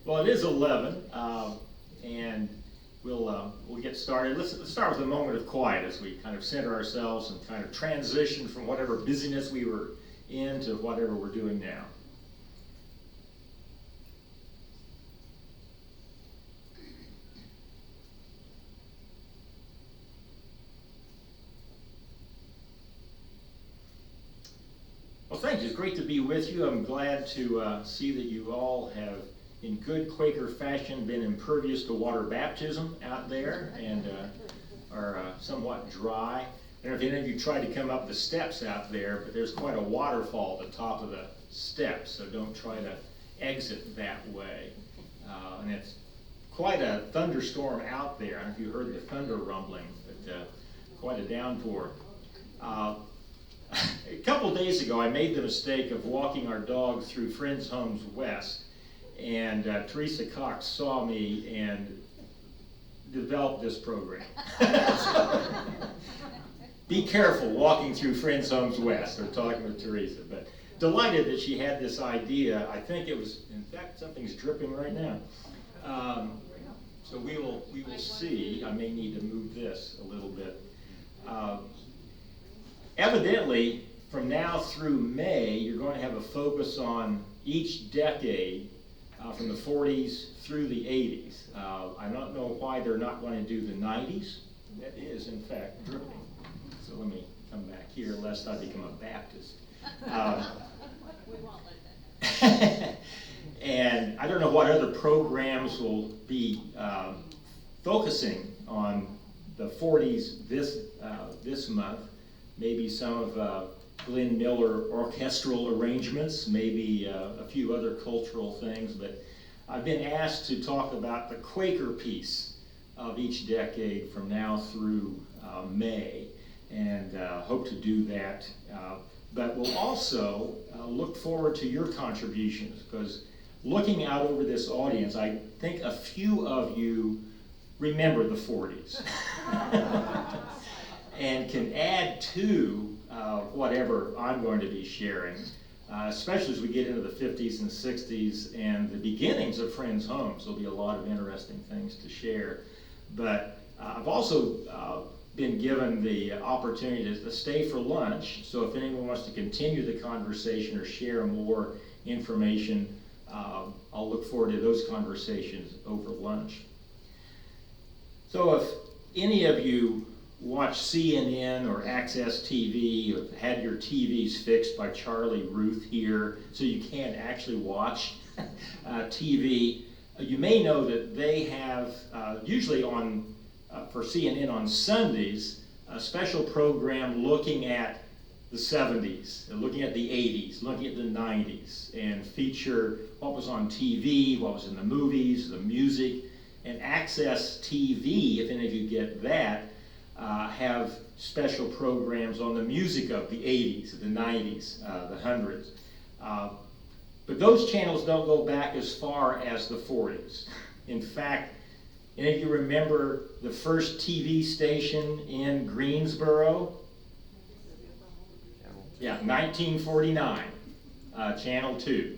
Well, it is 11, and we'll get started. Let's start with a moment of quiet as we kind of center ourselves and kind of transition from whatever busyness we were in to whatever we're doing now. Well, thank you. It's great to be with you. I'm glad to see that you all have, in good Quaker fashion, been impervious to water baptism out there and are somewhat dry. I don't know if any of you tried to come up the steps out there, but there's quite a waterfall at the top of the steps, so don't try to exit that way. And it's quite a thunderstorm out there. I don't know if you heard the thunder rumbling, but quite a downpour. A couple days ago, I made the mistake of walking our dog through Friends Homes West, and Teresa Cox saw me and developed this program. Be careful walking through Friends Homes West, or talking with Teresa, but delighted that she had this idea. I think it was, in fact, something's dripping right now. So we will see. I may need to move this a little bit. Evidently, from now through May, you're going to have a focus on each decade from the 40s through the 80s. I don't know why they're not going to do the 90s. That is, in fact, dripping. So let me come back here, lest I become a Baptist. We won't let that. And I don't know what other programs will be focusing on the 40s this month. Maybe some of Glenn Miller orchestral arrangements, maybe a few other cultural things, but I've been asked to talk about the Quaker piece of each decade from now through May, and hope to do that. But we'll also look forward to your contributions, because looking out over this audience, I think a few of you remember the 40s. And can add to whatever I'm going to be sharing, especially as we get into the 50s and 60s and the beginnings of Friends Homes. There'll be a lot of interesting things to share. But I've also been given the opportunity to stay for lunch, so if anyone wants to continue the conversation or share more information, I'll look forward to those conversations over lunch. So if any of you watch CNN or Access TV, or had your TVs fixed by Charlie Ruth here, so you can't actually watch TV, you may know that they have, usually on for CNN on Sundays, a special program looking at the 70s, looking at the 80s, looking at the 90s, and feature what was on TV, what was in the movies, the music. And Access TV, if any of you get that, have special programs on the music of the 80s, the 90s, the 100s. But those channels don't go back as far as the 40s. In fact, any of you remember the first TV station in Greensboro? Yeah, 1949, Channel 2,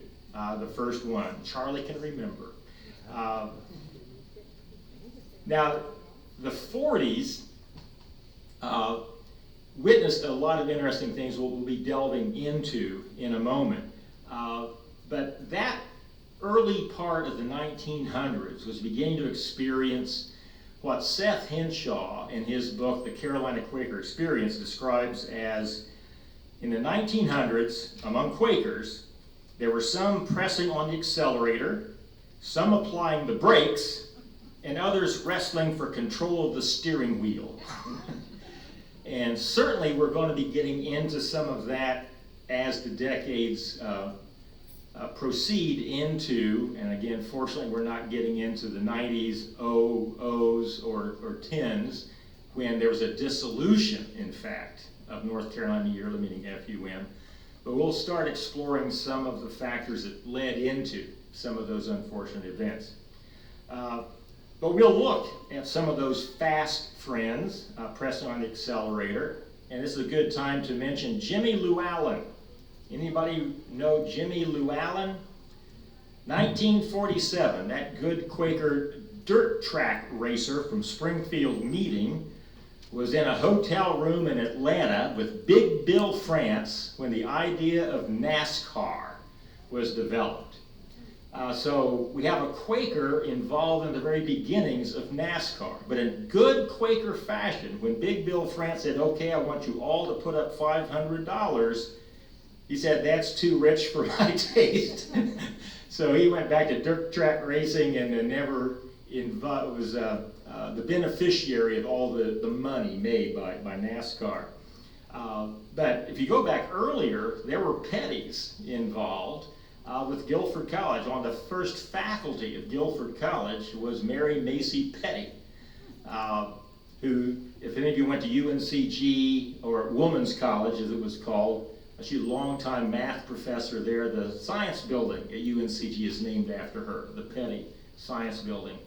the first one. Charlie can remember. Now, the 40s witnessed a lot of interesting things we'll be delving into in a moment. But that early part of the 1900s was beginning to experience what Seth Henshaw, in his book, The Carolina Quaker Experience, describes as, in the 1900s, among Quakers, there were some pressing on the accelerator, some applying the brakes, and others wrestling for control of the steering wheel. And certainly we're going to be getting into some of that as the decades proceed into, and again, fortunately we're not getting into the 90s, O's or 10s, when there was a dissolution, in fact, of North Carolina Yearly Meeting, FUM. But we'll start exploring some of the factors that led into some of those unfortunate events. But we'll look at some of those fast friends pressing on the accelerator. And this is a good time to mention Jimmy Llewellyn. Anybody know Jimmy Llewellyn? 1947, that good Quaker dirt track racer from Springfield Meeting was in a hotel room in Atlanta with Big Bill France when the idea of NASCAR was developed. So we have a Quaker involved in the very beginnings of NASCAR, but in good Quaker fashion, when Big Bill France said, okay, I want you all to put up $500, he said, that's too rich for my taste. So he went back to dirt track racing and never was the beneficiary of all the money made by NASCAR. But if you go back earlier, there were petties involved with Guilford College. On the first faculty of Guilford College was Mary Macy Petty, who, if any of you went to UNCG, or Women's College as it was called, she's a longtime math professor there. The science building at UNCG is named after her, the Petty Science Building.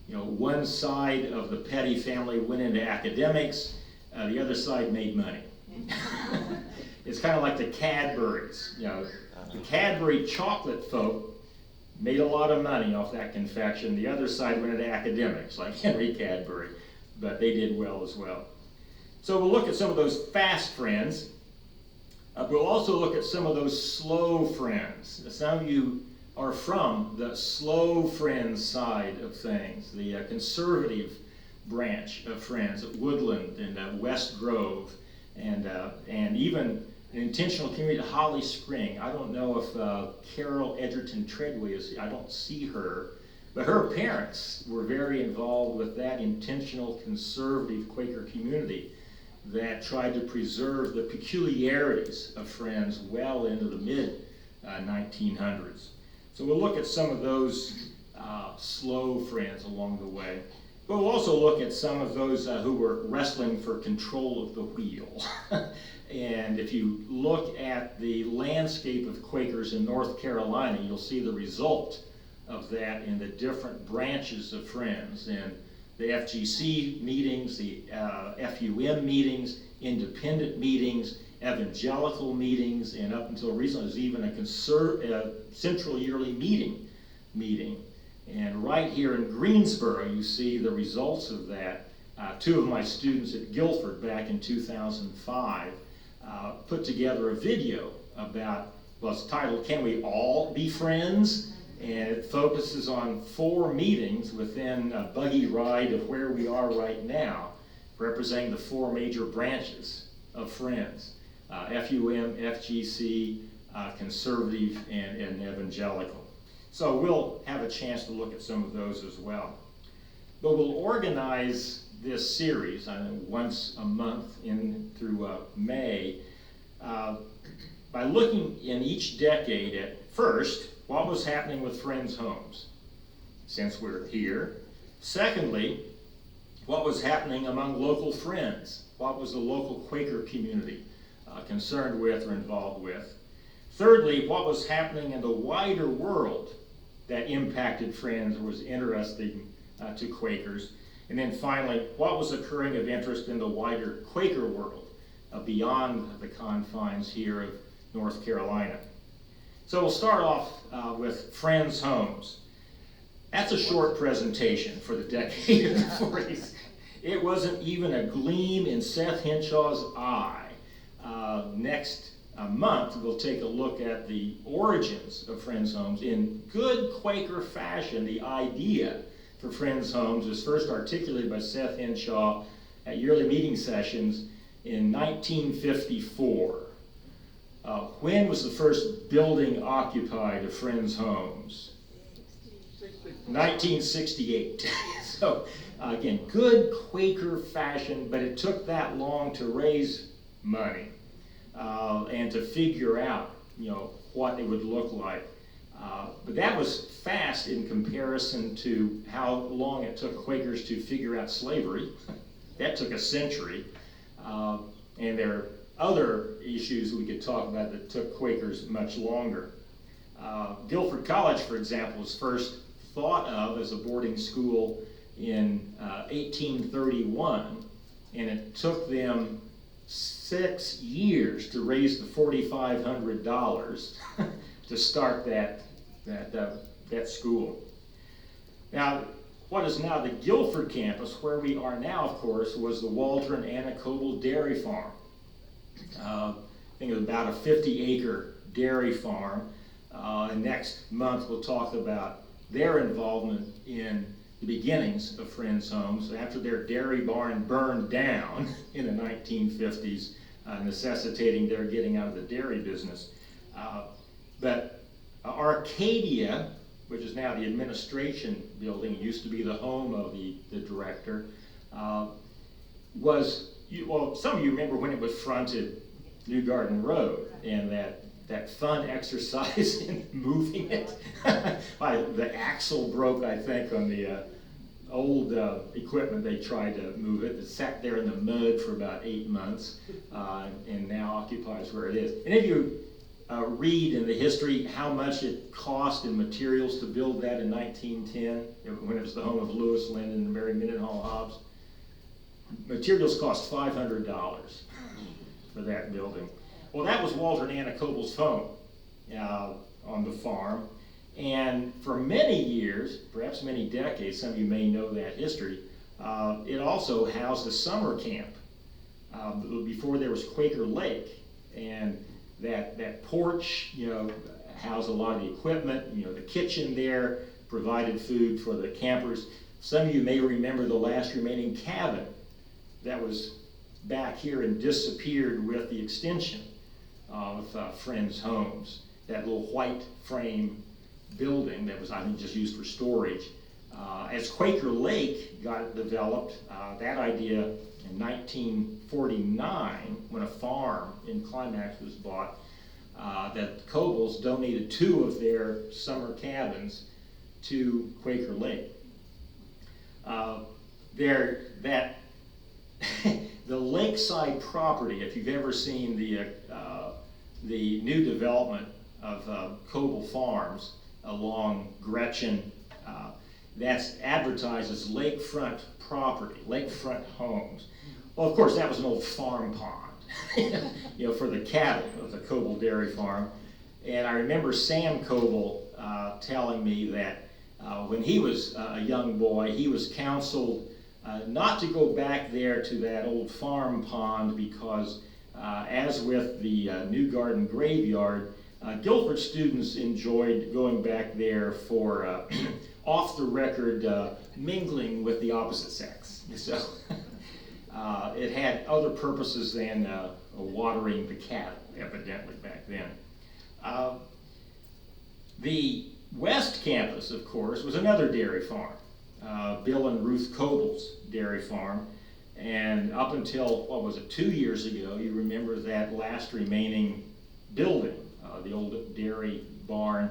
You know, one side of the Petty family went into academics, the other side made money. It's kind of like the Cadburys. You know, the Cadbury chocolate folk made a lot of money off that confection. The other side went into academics, like Henry Cadbury, but they did well as well. So we'll look at some of those fast friends. We'll also look at some of those slow friends. Some of you are from the slow friends side of things, the conservative branch of friends at Woodland and West Grove, and even an intentional community at Holly Spring. I don't know if Carol Edgerton Treadway is, I don't see her, but her parents were very involved with that intentional conservative Quaker community that tried to preserve the peculiarities of Friends well into the mid-1900s. So we'll look at some of those slow friends along the way. But we'll also look at some of those who were wrestling for control of the wheel. And if you look at the landscape of Quakers in North Carolina, you'll see the result of that in the different branches of Friends. And the FGC meetings, the FUM meetings, independent meetings, evangelical meetings, and up until recently, there's even a central yearly meeting. And right here in Greensboro, you see the results of that. Two of my students at Guilford back in 2005 put together a video about, well, it's titled, Can We All Be Friends? And it focuses on 4 meetings within a buggy ride of where we are right now, representing the 4 major branches of Friends, FUM, FGC, conservative, and evangelical. So we'll have a chance to look at some of those as well. But we'll organize this series once a month in through May by looking in each decade at, first, what was happening with Friends' homes, since we're here. Secondly, what was happening among local friends? What was the local Quaker community concerned with or involved with? Thirdly, what was happening in the wider world that impacted Friends or was interesting to Quakers? And then finally, what was occurring of interest in the wider Quaker world beyond the confines here of North Carolina? So we'll start off with Friends' homes. That's a short presentation for the decade of the 40s. It wasn't even a gleam in Seth Henshaw's eye. Next month, we'll take a look at the origins of Friends' homes. In good Quaker fashion, the idea for Friends' homes was first articulated by Seth Henshaw at yearly meeting sessions in 1954. When was the first building occupied of Friends' homes? 1968. So again, good Quaker fashion, but it took that long to raise money and to figure out, what it would look like. But that was fast in comparison to how long it took Quakers to figure out slavery. That took a century. And there are other issues we could talk about that took Quakers much longer. Guilford College, for example, was first thought of as a boarding school in 1831, and it took them 6 years to raise the $4,500 to start that that school. Now, what is now the Guilford campus, where we are now, of course, was the Walter and Anna Coble Dairy Farm. I think it was about a 50-acre dairy farm. And next month we'll talk about their involvement in the beginnings of Friends Homes after their dairy barn burned down in the 1950s, necessitating their getting out of the dairy business. But Arcadia, which is now the administration building, used to be the home of the director, was, well, some of you remember when it was fronted New Garden Road, and that fun exercise in moving it. The axle broke, I think, on the old equipment. They tried to move it. It sat there in the mud for about 8 months, and now occupies where it is. And if you read in the history how much it cost in materials to build that in 1910, when it was the home of Lewis Linden and Mary Mendenhall Hobbs, materials cost $500 for that building. Well, that was Walter and Anna Coble's home on the farm. And for many years, perhaps many decades, some of you may know that history, it also housed a summer camp before there was Quaker Lake. And that porch, housed a lot of the equipment. The kitchen there provided food for the campers. Some of you may remember the last remaining cabin that was back here and disappeared with the extension of Friends Homes. That little white frame building that was, I think, just used for storage. As Quaker Lake got developed, that idea in 1949, when a farm in Climax was bought, that Cobles donated 2 of their summer cabins to Quaker Lake. The lakeside property, if you've ever seen the new development of Coble Farms along Gretchen, that's advertised as lakefront property, lakefront homes. Well, of course, that was an old farm pond, for the cattle of the Coble Dairy Farm. And I remember Sam Coble telling me that when he was a young boy, he was counseled not to go back there to that old farm pond because, as with the New Garden Graveyard, Guilford students enjoyed going back there for off-the-record mingling with the opposite sex. So it had other purposes than watering the cattle, evidently, back then. The West Campus, of course, was another dairy farm, Bill and Ruth Coble's dairy farm. And up until, 2 years ago, you remember that last remaining building, the old dairy barn,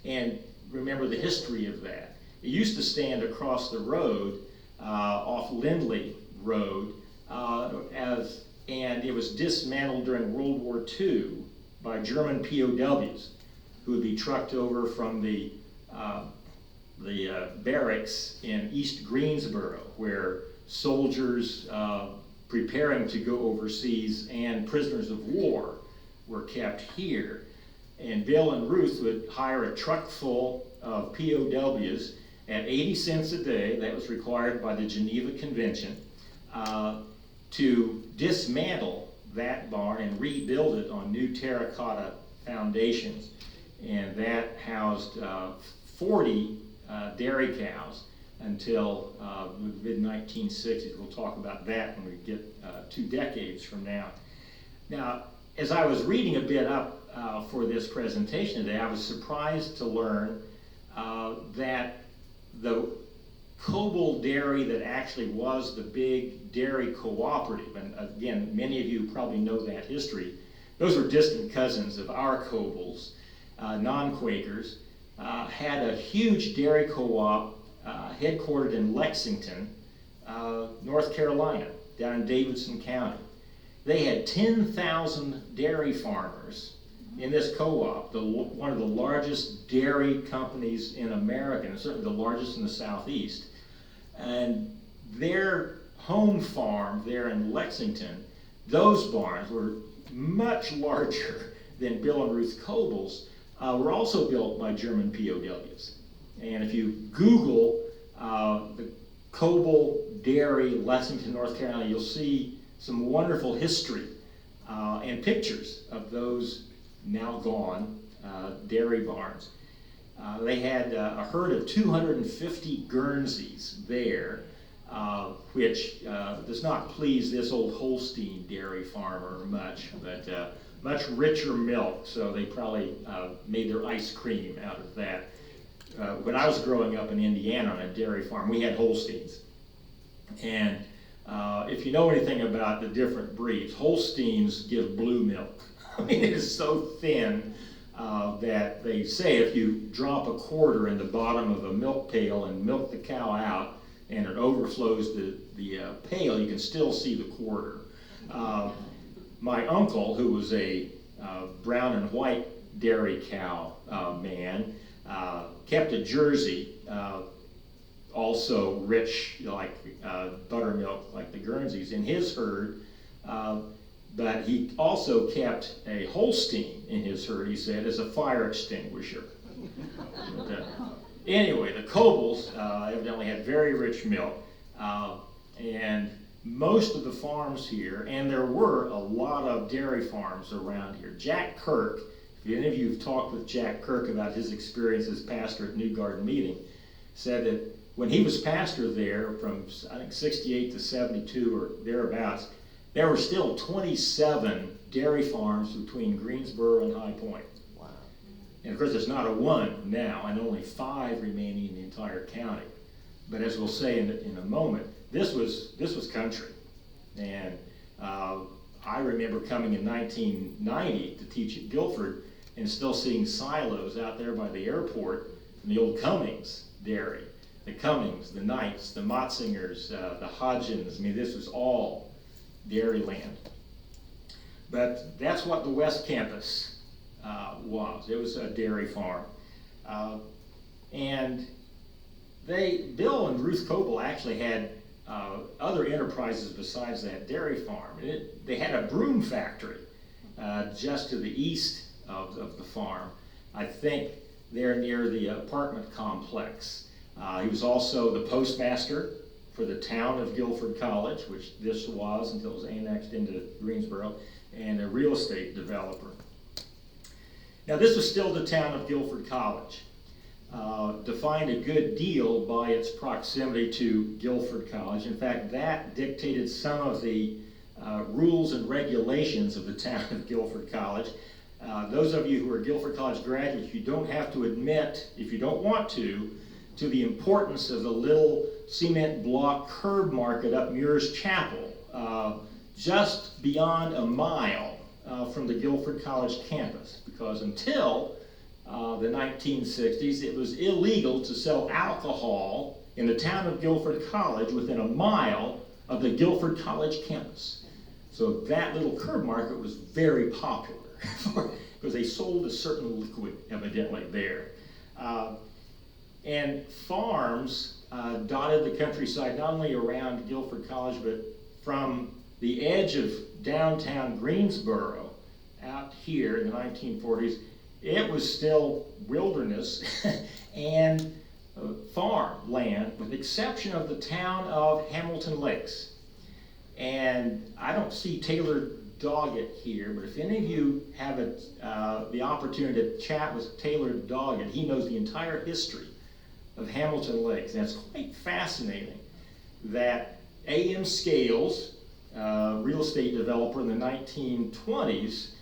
and remember the history of that. It used to stand across the road off Lindley Road, and it was dismantled during World War II by German POWs who would be trucked over from the barracks in East Greensboro, where soldiers preparing to go overseas and prisoners of war were kept here. And Bill and Ruth would hire a truck full of POWs at 80 cents a day, that was required by the Geneva Convention, to dismantle that barn and rebuild it on new terracotta foundations. And that housed 40 dairy cows until the mid-1960s. We'll talk about that when we get 2 decades from now. Now, as I was reading a bit up for this presentation today, I was surprised to learn that the Coble Dairy that actually was the big dairy cooperative, and again, many of you probably know that history, those were distant cousins of our Cobles, non-Quakers, had a huge dairy co-op headquartered in Lexington, North Carolina, down in Davidson County. They had 10,000 dairy farmers in this co-op, one of the largest dairy companies in America, and certainly the largest in the Southeast. And their home farm there in Lexington, those barns were much larger than Bill and Ruth Coble's, were also built by German POWs. And if you Google the Coble Dairy, Lexington, North Carolina, you'll see some wonderful history and pictures of those now gone dairy barns. They had a herd of 250 Guernseys there, which does not please this old Holstein dairy farmer much, but much richer milk, so they probably made their ice cream out of that. When I was growing up in Indiana on a dairy farm, we had Holsteins. And if you know anything about the different breeds, Holsteins give blue milk. I mean, it is so thin that they say if you drop a quarter in the bottom of a milk pail and milk the cow out and it overflows the pail, you can still see the quarter. My uncle, who was a brown and white dairy cow man, kept a Jersey, also rich like buttermilk like the Guernseys in his herd, but he also kept a Holstein in his herd, he said, as a fire extinguisher. But, anyway, the Cobles evidently had very rich milk, and most of the farms here, and there were a lot of dairy farms around here. Jack Kirk, if any of you have talked with Jack Kirk about his experience as pastor at New Garden Meeting, said that when he was pastor there from, I think, 68 to 72 or thereabouts, there were still 27 dairy farms between Greensboro and High Point. Wow. And of course, there's not a one now, and only 5 remaining in the entire county. But as we'll say in a moment, this was country. And I remember coming in 1990 to teach at Guilford and still seeing silos out there by the airport from the old Cummings dairy. The Cummings, the Knights, the Motzingers, the Hodgins. I mean, this was all dairy land. But that's what the West Campus was. It was a dairy farm. And Bill and Ruth Coble actually had other enterprises besides that dairy farm. They had a broom factory just to the east of the farm, I think there near the apartment complex. He was also the postmaster for the town of Guilford College, which this was until it was annexed into Greensboro, and a real estate developer. Now, this was still the town of Guilford College, defined a good deal by its proximity to Guilford College. In fact, that dictated some of the rules and regulations of the town of Guilford College. Those of you who are Guilford College graduates, you don't have to admit, if you don't want to the importance of the little cement block curb market up Muir's Chapel, just beyond a mile from the Guilford College campus, because until the 1960s, it was illegal to sell alcohol in the town of Guilford College within a mile of the Guilford College campus. So that little curb market was very popular because they sold a certain liquid evidently there. And farms dotted the countryside, not only around Guilford College, but from the edge of downtown Greensboro out here in the 1940s, it was still wilderness and farmland, with the exception of the town of Hamilton Lakes. And I don't see Taylor Doggett here, but if any of you have the opportunity to chat with Taylor Doggett, he knows the entire history of Hamilton Lakes. And it's quite fascinating that A.M. Scales, real estate developer in the 1920s,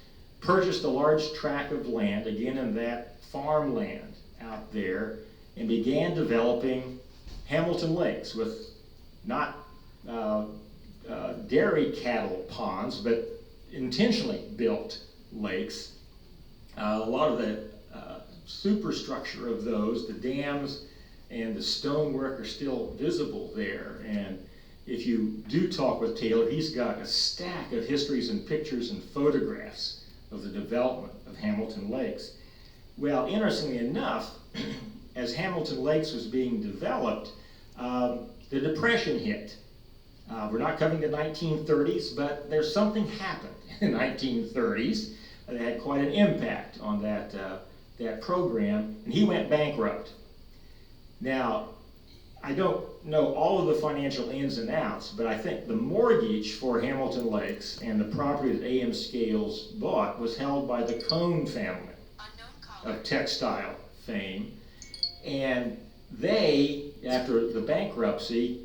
purchased a large tract of land, again in that farmland out there, and began developing Hamilton Lakes with not dairy cattle ponds, but intentionally built lakes. A lot of the superstructure of those, the dams and the stonework, are still visible there. And if you do talk with Taylor, he's got a stack of histories and pictures and photographs of the development of Hamilton Lakes. Well, interestingly enough, as Hamilton Lakes was being developed, the Depression hit. We're not covering the 1930s, but there's something happened in the 1930s that had quite an impact on that program, and he went bankrupt. Now, I don't know all of the financial ins and outs, but I think the mortgage for Hamilton Lakes and the property that A.M. Scales bought was held by the Cone family of textile fame. And they, after the bankruptcy,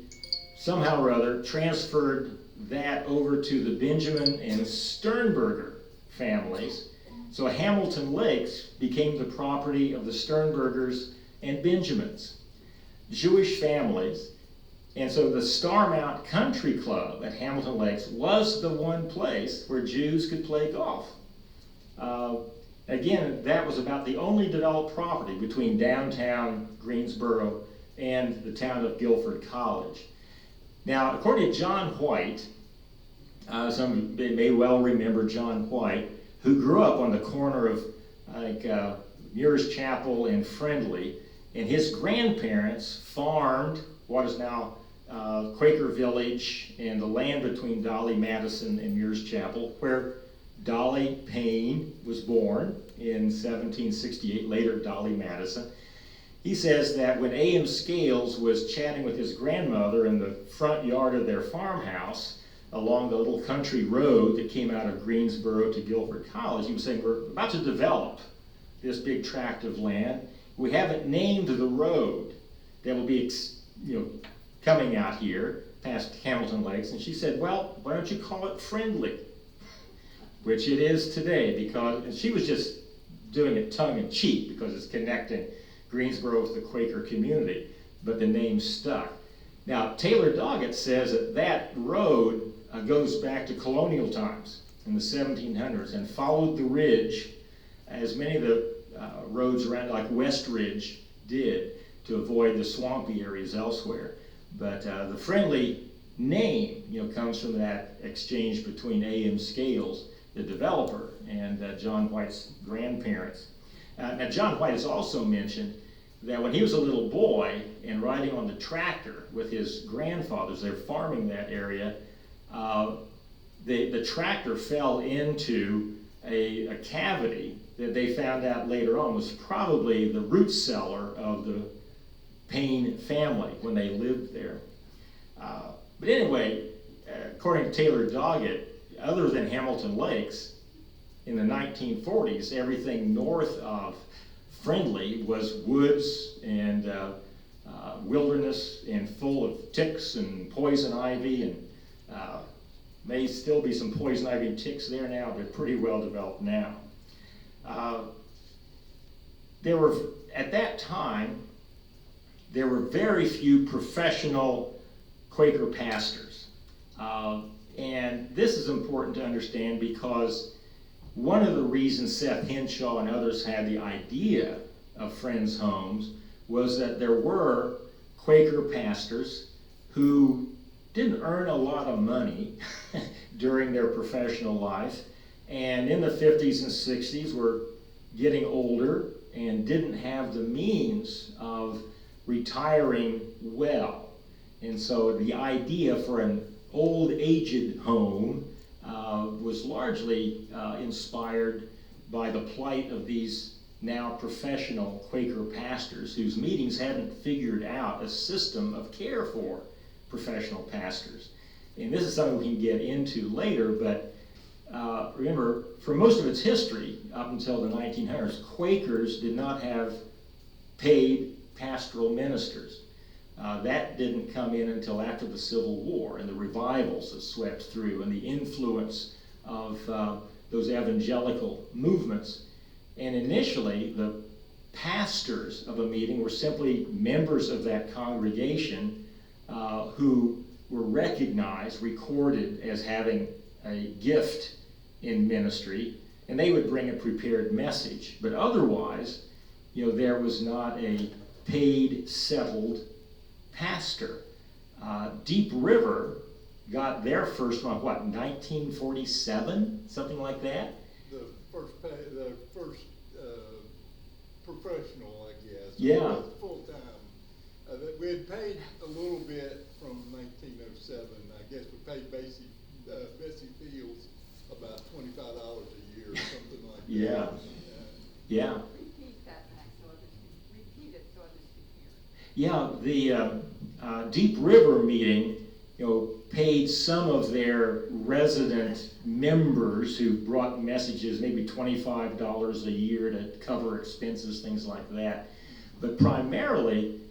somehow or other transferred that over to the Benjamin and Sternberger families. So Hamilton Lakes became the property of the Sternbergers and Benjamins, Jewish families. And so the Starmount Country Club at Hamilton Lakes was the one place where Jews could play golf. Again, that was about the only developed property between downtown Greensboro and the town of Guilford College. Now, according to John White, some may well remember John White, who grew up on the corner of Muir's Chapel and Friendly, and his grandparents farmed what is now Quaker Village and the land between Dolly Madison and Muir's Chapel, where Dolly Payne was born in 1768, later Dolly Madison. He says that when A.M. Scales was chatting with his grandmother in the front yard of their farmhouse along the little country road that came out of Greensboro to Guilford College, he was saying, we're about to develop this big tract of land. We haven't named the road that will be coming out here past Hamilton Lakes. And she said, well, why don't you call it Friendly? Which it is today, because she was just doing it tongue-in-cheek because it's connecting Greensboro with the Quaker community, but the name stuck. Now, Taylor Doggett says that that road goes back to colonial times in the 1700s and followed the ridge, as many of the roads around, like West Ridge, did, to avoid the swampy areas elsewhere. But the Friendly name, comes from that exchange between A.M. Scales, the developer, and John White's grandparents. Now, John White has also mentioned that when he was a little boy and riding on the tractor with his grandfathers, they're farming that area, the tractor fell into a cavity that they found out later on was probably the root cellar of the Payne family when they lived there. But anyway, according to Taylor Doggett, other than Hamilton Lakes, in the 1940s, everything north of Friendly was woods and wilderness and full of ticks and poison ivy, and may still be some poison ivy and ticks there now, but pretty well developed now. At that time, there were very few professional Quaker pastors. And this is important to understand because one of the reasons Seth Henshaw and others had the idea of Friends Homes was that there were Quaker pastors who didn't earn a lot of money during their professional life, and in the 50s and 60s were getting older and didn't have the means of retiring well. And so the idea for an old aged home was largely inspired by the plight of these now professional Quaker pastors whose meetings hadn't figured out a system of care for professional pastors. And this is something we can get into later, but remember, for most of its history, up until the 1900s, Quakers did not have paid pastoral ministers. That didn't come in until after the Civil War and the revivals that swept through and the influence of those evangelical movements. And initially, the pastors of a meeting were simply members of that congregation who were recognized, recorded as having a gift in ministry, and they would bring a prepared message. But otherwise, there was not a paid, settled pastor. Deep River got their first one, 1947? Something like that? The first professional, I guess. Yeah. Full-time. We had paid a little bit from 1907. I guess we paid Bessie Fields about $25 a year or something like that. Yeah. Yeah. Repeat that, Max, so others can hear. Yeah, the Deep River meeting, paid some of their resident members who brought messages, maybe $25 a year to cover expenses, things like that. But primarily,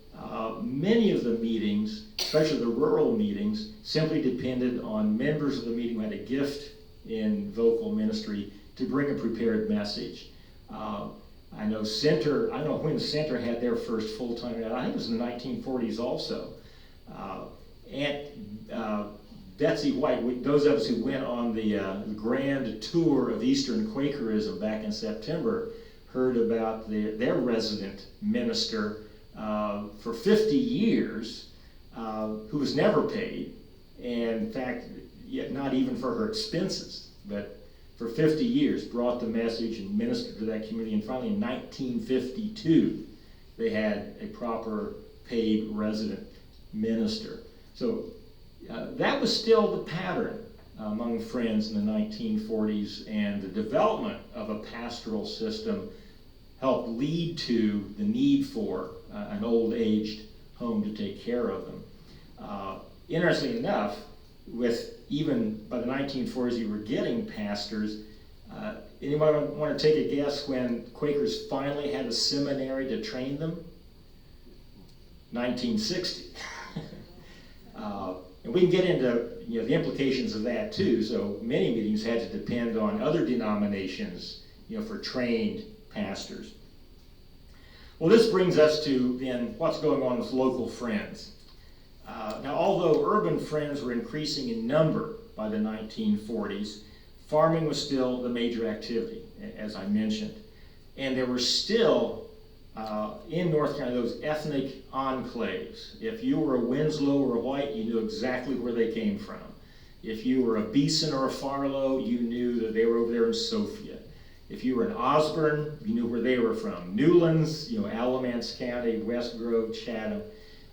many of the meetings, especially the rural meetings, simply depended on members of the meeting who had a gift in vocal ministry to bring a prepared message. I know when Center had their first full-time ad. I think it was in the 1940s also. Aunt Betsy White, those of us who went on the grand tour of Eastern Quakerism back in September, heard about their resident minister for 50 years who was never paid, and in fact, yet not even for her expenses, but for 50 years brought the message and ministered to that community. And finally in 1952, they had a proper paid resident minister. So that was still the pattern among Friends in the 1940s, and the development of a pastoral system helped lead to the need for an old-aged home to take care of them. Interestingly enough, even by the 1940s, you were getting pastors. Anybody want to take a guess when Quakers finally had a seminary to train them? 1960. And we can get into the implications of that too. So many meetings had to depend on other denominations for trained pastors. Well, this brings us to then what's going on with local Friends. Now, although urban Friends were increasing in number by the 1940s, farming was still the major activity, as I mentioned. And there were still, in North Carolina, those ethnic enclaves. If you were a Winslow or a White, you knew exactly where they came from. If you were a Beeson or a Farlow, you knew that they were over there in Sophia. If you were an Osborne, you knew where they were from. Newlands, Alamance County, West Grove, Chatham.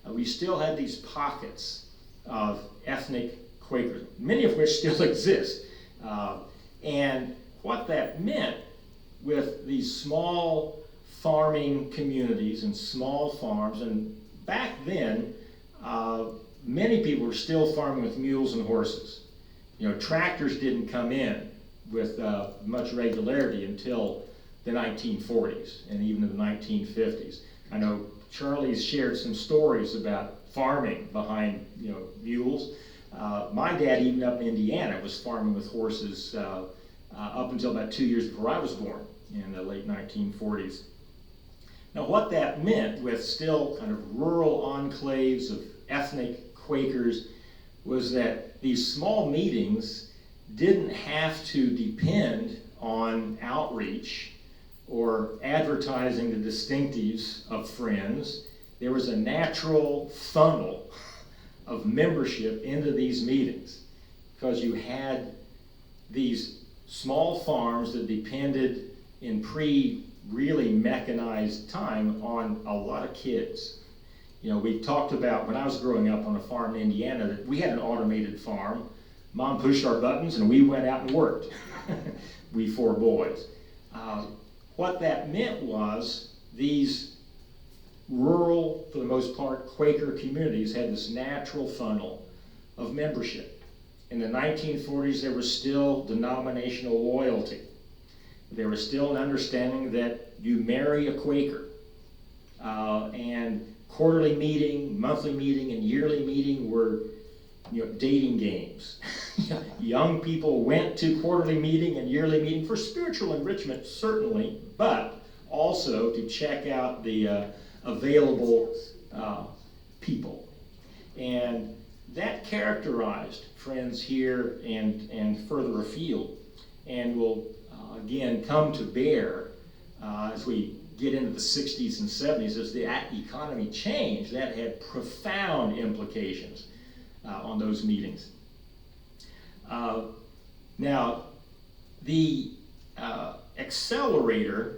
We still had these pockets of ethnic Quakers, many of which still exist. And what that meant with these small farming communities and small farms, and back then, many people were still farming with mules and horses. Tractors didn't come in with much regularity until the 1940s and even in the 1950s. I know Charlie's shared some stories about farming behind mules. My dad, even up in Indiana, was farming with horses up until about 2 years before I was born in the late 1940s. Now, what that meant with still kind of rural enclaves of ethnic Quakers was that these small meetings didn't have to depend on outreach or advertising the distinctives of Friends. There was a natural funnel of membership into these meetings because you had these small farms that depended in really mechanized time on a lot of kids. We talked about when I was growing up on a farm in Indiana that we had an automated farm. Mom pushed our buttons and we went out and worked. We 4 boys. What that meant was these rural, for the most part, Quaker communities had this natural funnel of membership. In the 1940s, there was still denominational loyalty. There was still an understanding that you marry a Quaker. And quarterly meeting, monthly meeting, and yearly meeting were dating games. Young people went to quarterly meeting and yearly meeting for spiritual enrichment, certainly, but also to check out the available people. And that characterized Friends here and further afield, and will again come to bear as we get into the 60s and 70s. As the economy changed, that had profound implications on those meetings. Now, the accelerator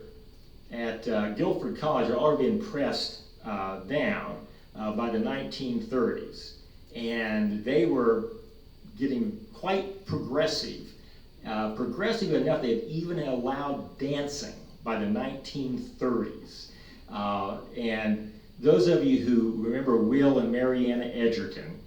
at Guilford College had already been pressed down by the 1930s, and they were getting quite progressive. Progressive enough they had even allowed dancing by the 1930s. And those of you who remember Will and Mariana Edgerton,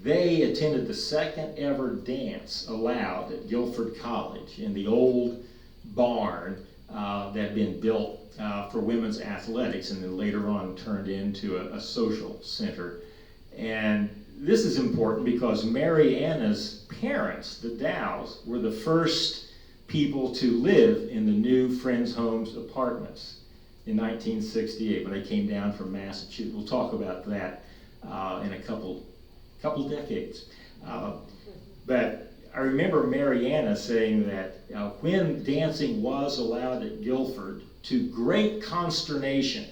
they attended the second ever dance allowed at Guilford College in the old barn that had been built for women's athletics and then later on turned into a social center. And this is important because Mariana's parents, the Dows, were the first people to live in the new Friends Homes apartments in 1968 when they came down from Massachusetts. We'll talk about that in a couple decades. But I remember Mariana saying that when dancing was allowed at Guilford, to great consternation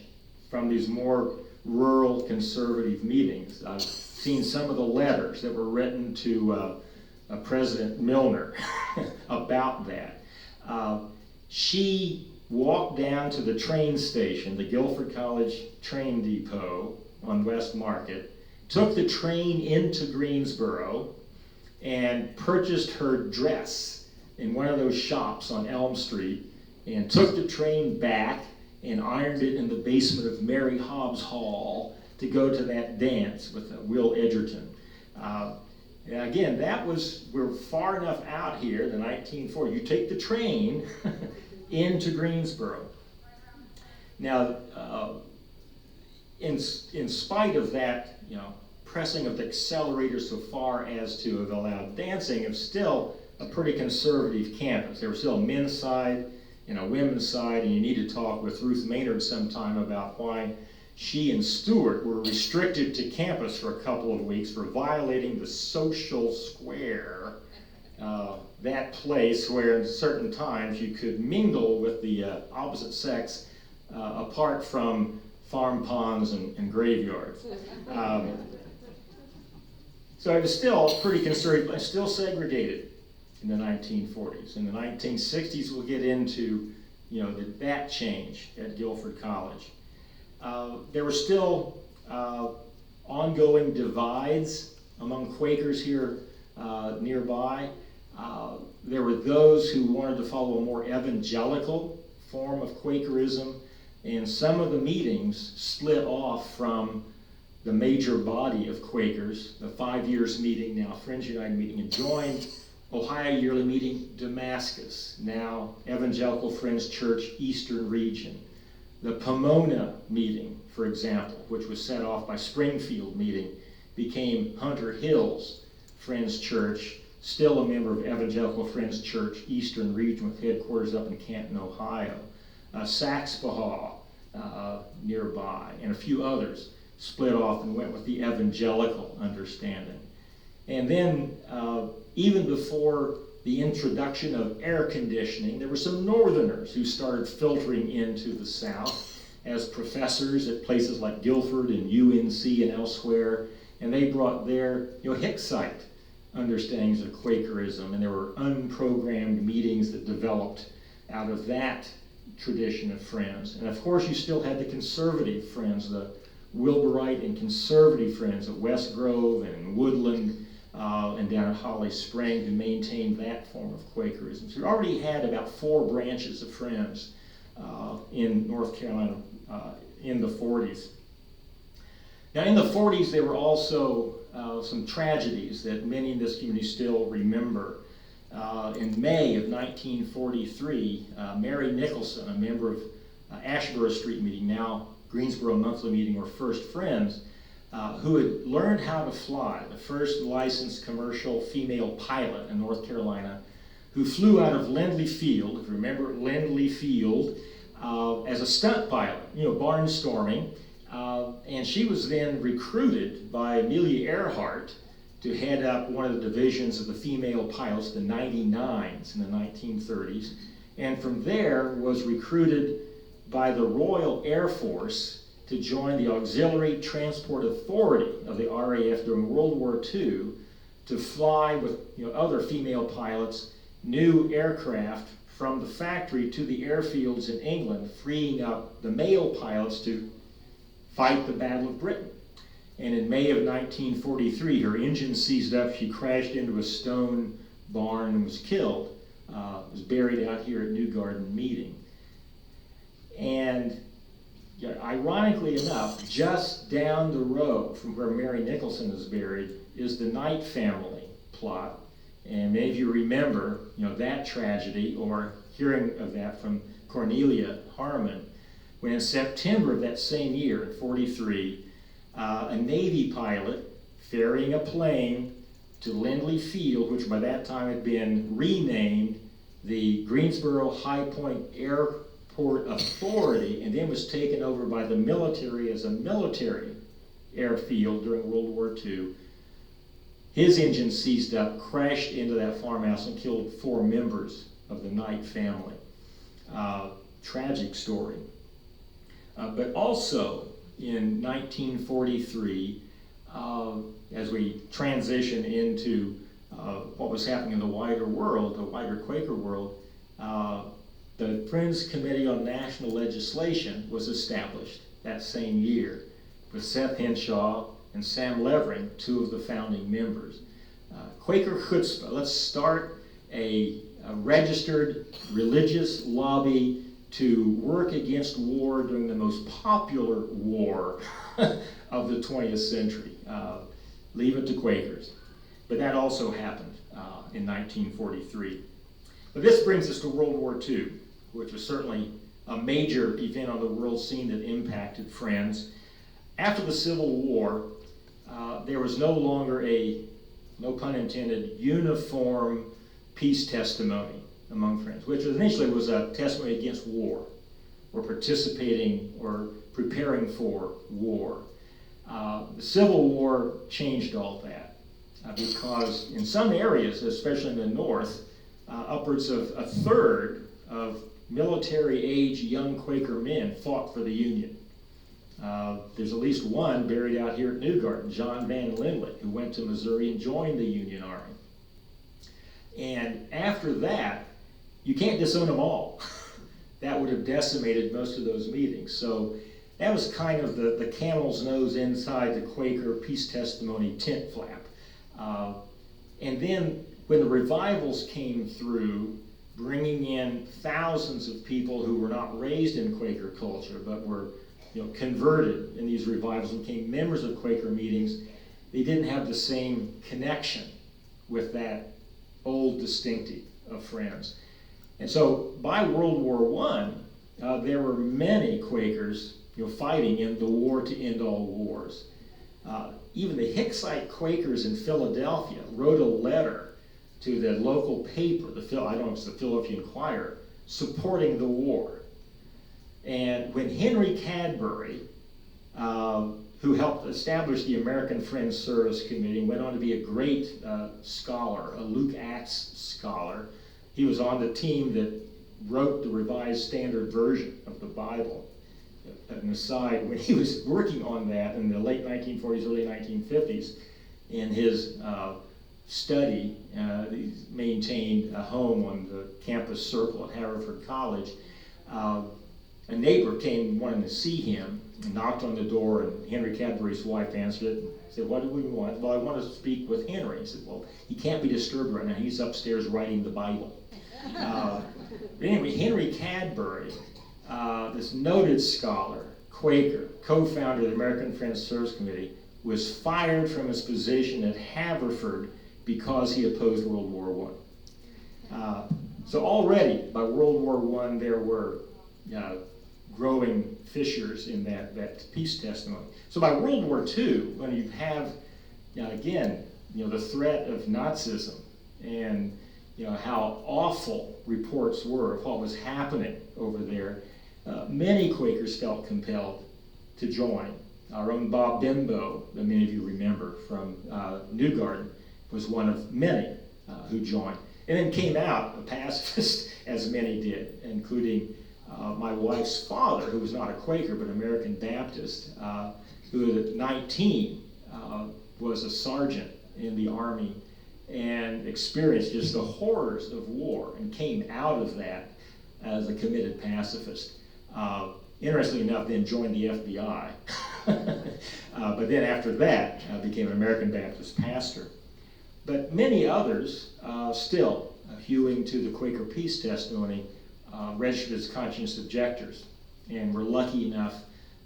from these more rural conservative meetings, I've seen some of the letters that were written to President Milner about that. She walked down to the train station, the Guilford College train depot on West Market, took the train into Greensboro, and purchased her dress in one of those shops on Elm Street, and took the train back and ironed it in the basement of Mary Hobbs Hall to go to that dance with Will Edgerton. Again, we're far enough out here, the 1940s. You take the train into Greensboro. Now, in spite of that, pressing of the accelerator so far as to have allowed dancing, it's still a pretty conservative campus. There was still a men's side and a women's side, and you need to talk with Ruth Maynard sometime about why she and Stewart were restricted to campus for a couple of weeks for violating the social square, that place where at certain times you could mingle with the opposite sex apart from farm ponds and graveyards. So it was still pretty conservative, but still segregated in the 1940s. In the 1960s, we'll get into that change at Guilford College. There were still ongoing divides among Quakers here nearby. There were those who wanted to follow a more evangelical form of Quakerism, and some of the meetings split off from the major body of Quakers, the 5 years meeting, now Friends United meeting, and joined Ohio Yearly Meeting Damascus, now Evangelical Friends Church Eastern Region. The Pomona meeting, for example, which was set off by Springfield meeting, became Hunter Hills Friends Church, still a member of Evangelical Friends Church Eastern Region with headquarters up in Canton, Ohio. Saxbahaw nearby, and a few others split off and went with the evangelical understanding. And then, even before the introduction of air conditioning, there were some Northerners who started filtering into the South as professors at places like Guilford and UNC and elsewhere, and they brought their Hicksite understandings of Quakerism, and there were unprogrammed meetings that developed out of that tradition of Friends. And of course, you still had the conservative Friends, the Wilburite and conservative Friends at West Grove and Woodland and down at Holly Spring, who maintained that form of Quakerism. So we already had about 4 branches of Friends in North Carolina in the 40s. Now, in the 40s, there were also some tragedies that many in this community still remember. In May of 1943, Mary Nicholson, a member of Ashboro Street Meeting, now Greensboro Monthly Meeting, or First Friends, who had learned how to fly, the first licensed commercial female pilot in North Carolina, who flew out of Lindley Field, if you remember Lindley Field, as a stunt pilot, barnstorming. And she was then recruited by Amelia Earhart to head up one of the divisions of the female pilots, the 99s in the 1930s. And from there was recruited by the Royal Air Force to join the Auxiliary Transport Authority of the RAF during World War II to fly with other female pilots new aircraft from the factory to the airfields in England, freeing up the male pilots to fight the Battle of Britain. And in May of 1943, her engine seized up, she crashed into a stone barn and was killed. Was buried out here at New Garden Meeting. And, ironically enough, just down the road from where Mary Nicholson is buried is the Knight family plot. And many of you remember, that tragedy, or hearing of that from Cornelia Harmon, when in September of that same year, in 43, a Navy pilot ferrying a plane to Lindley Field, which by that time had been renamed the Greensboro High Point Airport Authority, and then was taken over by the military as a military airfield during World War II. His engine seized up, crashed into that farmhouse, and killed 4 members of the Knight family. Tragic story. But also in 1943, as we transition into what was happening in the wider world, the wider Quaker world, the Friends Committee on National Legislation was established that same year with Seth Henshaw and Sam Levering, 2 of the founding members. Quaker chutzpah, let's start a registered religious lobby to work against war during the most popular war of the 20th century. Leave it to Quakers. But that also happened in 1943. But this brings us to World War II, which was certainly a major event on the world scene that impacted Friends. After the Civil War, there was no longer a, no pun intended, uniform peace testimony among Friends, which initially was a testimony against war, or participating or preparing for war. The Civil War changed all that because in some areas, especially in the North, upwards of a third of military-age young Quaker men fought for the Union. There's at least one buried out here at Newgarden, John Van Linley, who went to Missouri and joined the Union Army. And after that, you can't disown them all. That would have decimated most of those meetings. So that was kind of the camel's nose inside the Quaker peace testimony tent flap. And then when the revivals came through, bringing in thousands of people who were not raised in Quaker culture, but were converted in these revivals and became members of Quaker meetings, they didn't have the same connection with that old distinctive of Friends. And so by World War I, there were many Quakers fighting in the war to end all wars. Even the Hicksite Quakers in Philadelphia wrote a letter to the local paper, the Philadelphia Inquirer, supporting the war. And when Henry Cadbury, who helped establish the American Friends Service Committee and went on to be a great scholar, a Luke Acts scholar, he was on the team that wrote the Revised Standard Version of the Bible. An aside, when he was working on that in the late 1940s, early 1950s, in his study, he maintained a home on the campus circle at Haverford College. A neighbor came wanting to see him and knocked on the door, and Henry Cadbury's wife answered it and said, "What do we want?" "Well, I want to speak with Henry." He said, "Well, he can't be disturbed right now. He's upstairs writing the Bible." But anyway, Henry Cadbury, this noted scholar, Quaker, co-founder of the American Friends Service Committee, was fired from his position at Haverford because he opposed World War I. So already by World War I, there were growing fissures in that peace testimony. So by World War II, when you have, again, the threat of Nazism and how awful reports were of what was happening over there, many Quakers felt compelled to join. Our own Bob Bimbo, that many of you remember from Newgarden, was one of many who joined. And then came out a pacifist, as many did, including my wife's father, who was not a Quaker but American Baptist, who at 19 was a sergeant in the Army and experienced just the horrors of war and came out of that as a committed pacifist. Interestingly enough, then joined the FBI. But then after that, became an American Baptist pastor. But many others still, hewing to the Quaker peace testimony, registered as conscientious objectors and were lucky enough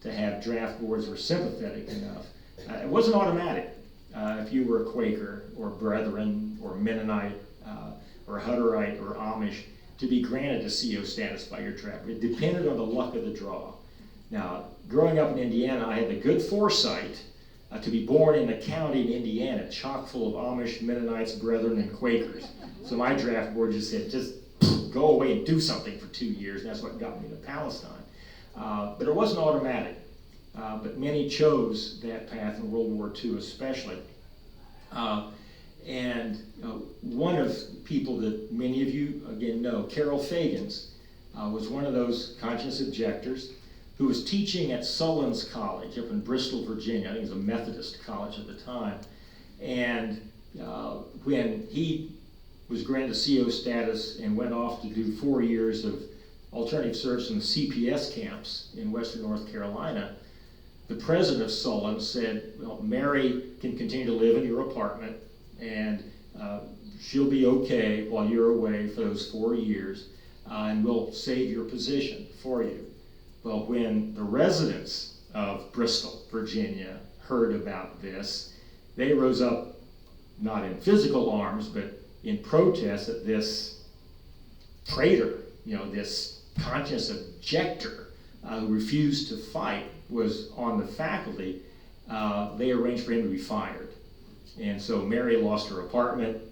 to have draft boards were sympathetic enough. It wasn't automatic. If you were a Quaker or Brethren or Mennonite or Hutterite or Amish, to be granted a CO status by your draft board. It depended on the luck of the draw. Now, growing up in Indiana, I had the good foresight to be born in a county in Indiana chock full of Amish, Mennonites, Brethren, and Quakers. So my draft board just said, just go away and do something for 2 years, and that's what got me to Palestine. But it wasn't automatic. But many chose that path in World War II especially. And one of the people that many of you, again, know, Carol Fagans, was one of those conscience objectors who was teaching at Sullins College up in Bristol, Virginia. I think it was a Methodist college at the time. And when he was granted a CO status and went off to do 4 years of alternative service in the CPS camps in Western North Carolina, the president of Sullins said, well, Mary can continue to live in your apartment, and she'll be okay while you're away for those 4 years, and we'll save your position for you. Well, when the residents of Bristol, Virginia, heard about this, they rose up, not in physical arms, but in protest at this traitor, this conscience objector who refused to fight, was on the faculty. They arranged for him to be fired. And so Mary lost her apartment,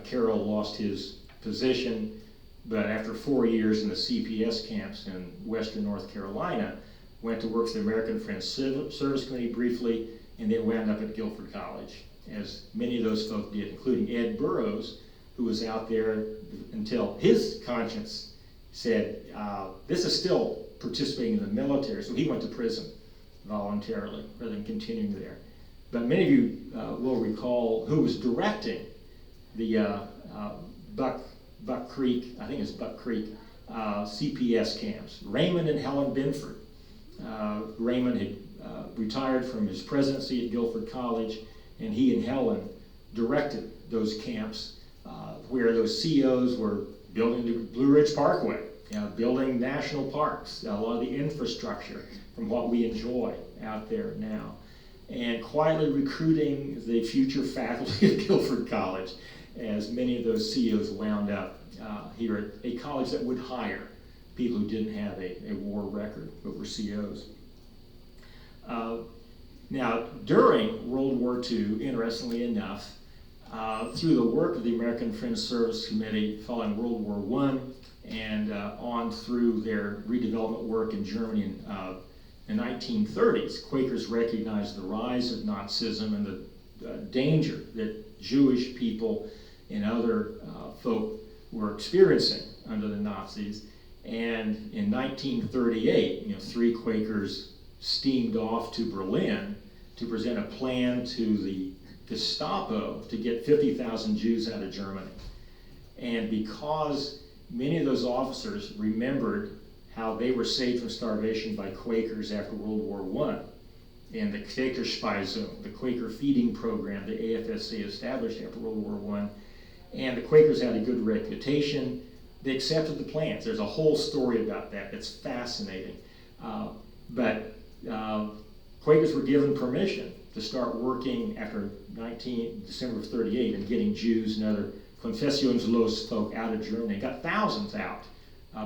Carol lost his position, but after 4 years in the CPS camps in Western North Carolina, went to work for the American Friends Service Committee briefly, and then wound up at Guilford College, as many of those folk did, including Ed Burroughs, who was out there until his conscience said, this is still participating in the military, so he went to prison voluntarily rather than continuing there. But many of you will recall who was directing the Buck Creek, I think it's Buck Creek, CPS camps. Raymond and Helen Binford. Raymond had retired from his presidency at Guilford College, and he and Helen directed those camps where those COs were building the Blue Ridge Parkway, building national parks, a lot of the infrastructure from what we enjoy out there now, and quietly recruiting the future faculty of Guilford College, as many of those COs wound up here at a college that would hire people who didn't have a war record but were COs. Now, during World War II, interestingly enough, through the work of the American Friends Service Committee following World War I and on through their redevelopment work in Germany in the 1930s, Quakers recognized the rise of Nazism and the danger that Jewish people and other folk were experiencing under the Nazis. And in 1938, 3 Quakers steamed off to Berlin to present a plan to the Gestapo to get 50,000 Jews out of Germany. And because many of those officers remembered how they were saved from starvation by Quakers after World War I, and the Quakerspeisung, the Quaker feeding program the AFSC established after World War I, and the Quakers had a good reputation, they accepted the plans. There's a whole story about that that's fascinating. But Quakers were given permission to start working after December of 38 and getting Jews and other Konfessionslos folk out of Germany. They got thousands out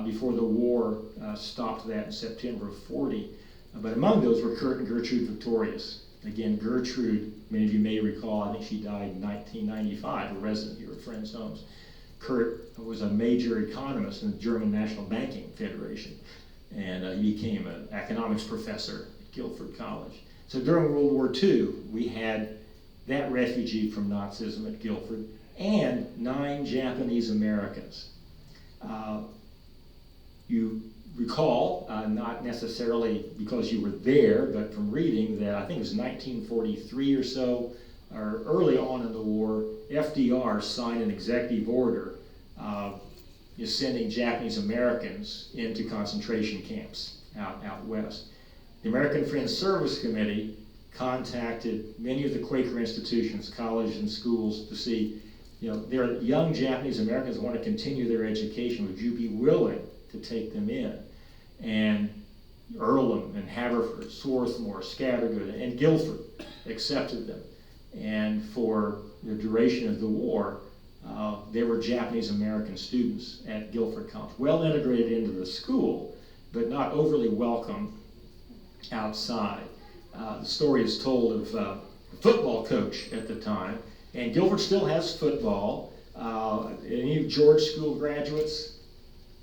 before the war stopped that in September of 40. But among those were Kurt and Gertrude Victorius. Again, Gertrude, many of you may recall, I think she died in 1995, a resident here at Friends Homes. Kurt was a major economist in the German National Banking Federation, and he became an economics professor at Guilford College. So during World War II, we had that refugee from Nazism at Guilford and 9 Japanese Americans. You recall, not necessarily because you were there, but from reading that I think it was 1943 or so, or early on in the war, FDR signed an executive order sending Japanese Americans into concentration camps out west. The American Friends Service Committee contacted many of the Quaker institutions, colleges and schools, to see, there are young Japanese Americans who want to continue their education. Would you be willing to take them in? And Earlham and Haverford, Swarthmore, Scattergood, and Guilford accepted them. And for the duration of the war, there were Japanese American students at Guilford College, well integrated into the school, but not overly welcome outside. The story is told of the football coach at the time, and Guilford still has football. Any George School graduates?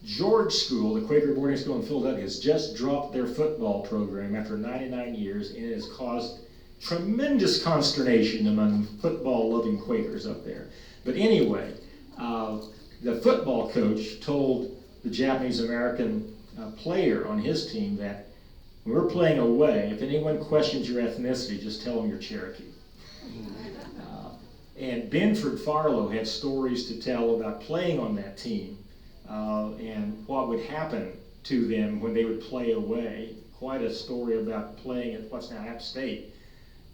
George School, the Quaker boarding school in Philadelphia, has just dropped their football program after 99 years, and it has caused tremendous consternation among football-loving Quakers up there. But anyway, the football coach told the Japanese-American player on his team that when we're playing away, if anyone questions your ethnicity, just tell them you're Cherokee. And Benford Farlow had stories to tell about playing on that team and what would happen to them when they would play away. Quite a story about playing at what's now App State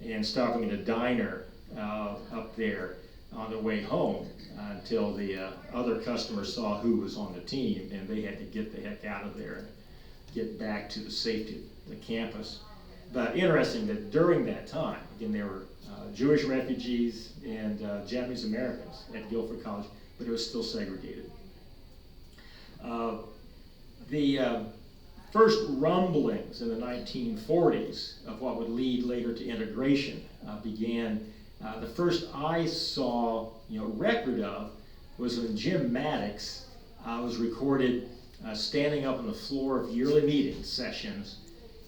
and stopping at a diner up there on the way home until the other customers saw who was on the team, and they had to get the heck out of there and get back to the safety of the campus. But interesting that during that time, again, there were Jewish refugees and Japanese Americans at Guilford College, but it was still segregated. The first rumblings in the 1940s of what would lead later to integration began. The first I saw record of was when Jim Maddox was recorded standing up on the floor of yearly meeting sessions,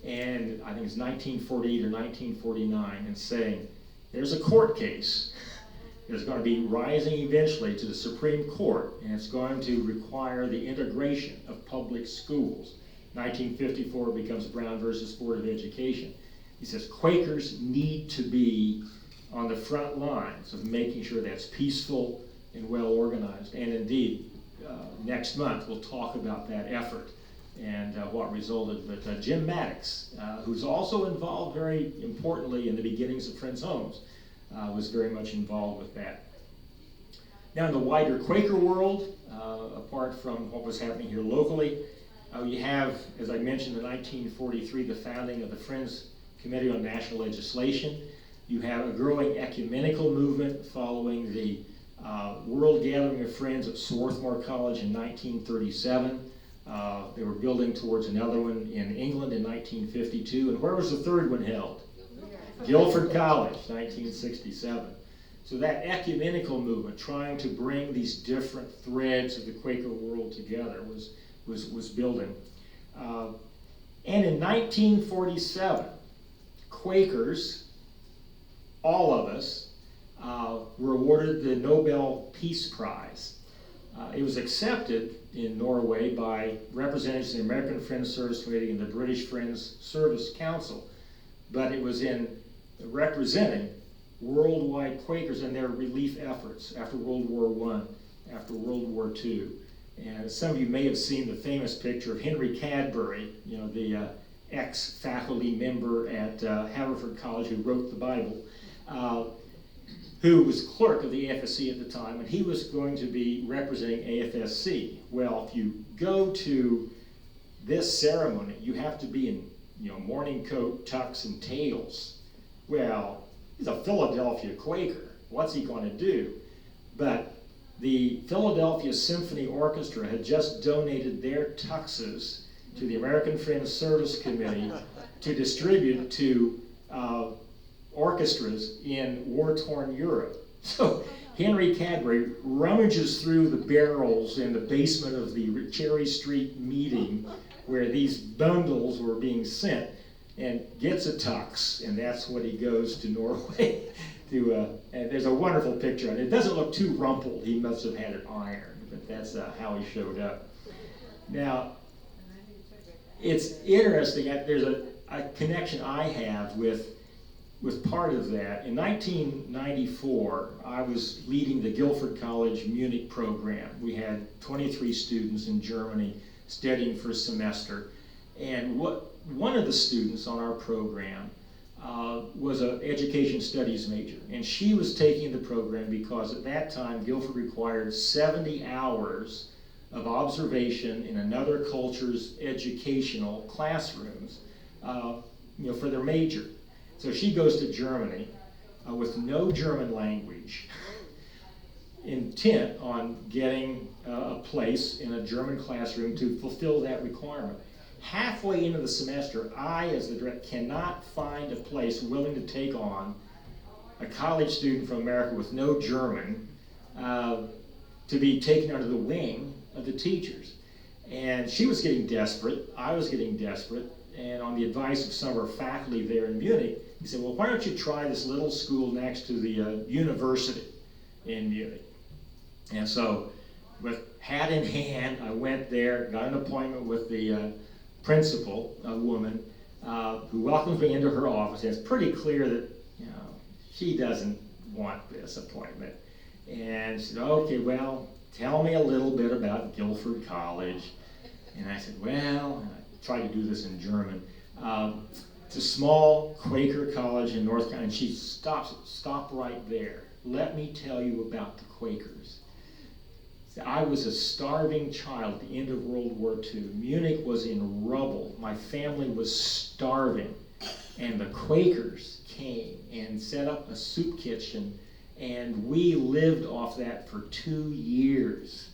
and I think it's 1948 or 1949, and saying, there's a court case that's going to be rising eventually to the Supreme Court, and it's going to require the integration of public schools. 1954 becomes Brown versus Board of Education. He says Quakers need to be on the front lines of making sure that's peaceful and well organized. And indeed, next month we'll talk about that effort and what resulted. But Jim Maddox, who's also involved very importantly in the beginnings of Friends Homes, was very much involved with that. Now in the wider Quaker world, apart from what was happening here locally, you have, as I mentioned, in 1943, the founding of the Friends Committee on National Legislation. You have a growing ecumenical movement following the World Gathering of Friends at Swarthmore College in 1937. They were building towards another one in England in 1952. And where was the third one held? Guilford College, 1967. So that ecumenical movement, trying to bring these different threads of the Quaker world together, was building. And in 1947, Quakers, all of us, were awarded the Nobel Peace Prize. It was accepted in Norway by representatives of the American Friends Service Committee and the British Friends Service Council, but it was in representing worldwide Quakers and their relief efforts after World War I, after World War II. And some of you may have seen the famous picture of Henry Cadbury, the ex-faculty member at Haverford College who wrote the Bible, who was clerk of the AFSC at the time, and he was going to be representing AFSC. Well, if you go to this ceremony, you have to be in morning coat, tux, and tails. Well, he's a Philadelphia Quaker. What's he going to do? But the Philadelphia Symphony Orchestra had just donated their tuxes to the American Friends Service Committee to distribute to orchestras in war-torn Europe. So Henry Cadbury rummages through the barrels in the basement of the Cherry Street meeting where these bundles were being sent and gets a tux, and that's when he goes to Norway. And there's a wonderful picture, and it doesn't look too rumpled. He must have had it ironed, but that's how he showed up. Now, it's interesting. There's a connection I have with part of that. In 1994, I was leading the Guilford College Munich program. We had 23 students in Germany studying for a semester, and one of the students on our program was an education studies major, and she was taking the program because at that time Guilford required 70 hours of observation in another culture's educational classrooms, for their major. So she goes to Germany with no German language, intent on getting a place in a German classroom to fulfill that requirement. Halfway into the semester, I, as the director, cannot find a place willing to take on a college student from America with no German to be taken under the wing of the teachers. And she was getting desperate, I was getting desperate, and on the advice of some of our faculty there in Munich, he said, well, why don't you try this little school next to the university in Munich? And so, with hat in hand, I went there, got an appointment with the principal, a woman, who welcomes me into her office. And it's pretty clear that, she doesn't want this appointment. And she said, okay, well, tell me a little bit about Guilford College. And I said, well, and I tried to do this in German. It's a small Quaker college in North Carolina. And she stop right there. Let me tell you about the Quakers. I was a starving child at the end of World War II. Munich was in rubble. My family was starving. And the Quakers came and set up a soup kitchen, and we lived off that for 2 years.